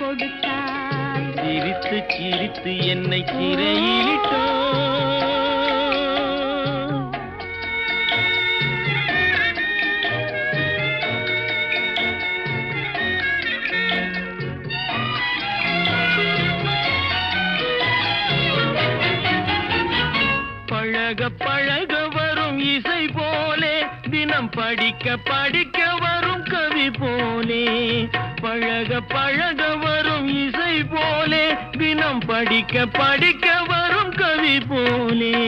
கொடுத்தாய். சிரித்து சிரித்து என்னை சிறையிலிட்டோ. பழக பழக வரும் இசை போலே, தினம் படிக்க படிக்க வரும் கவி போலே. பழக பழக வரும் இசை போலே, தினம் படிக்க படிக்க வரும் கவி போலே.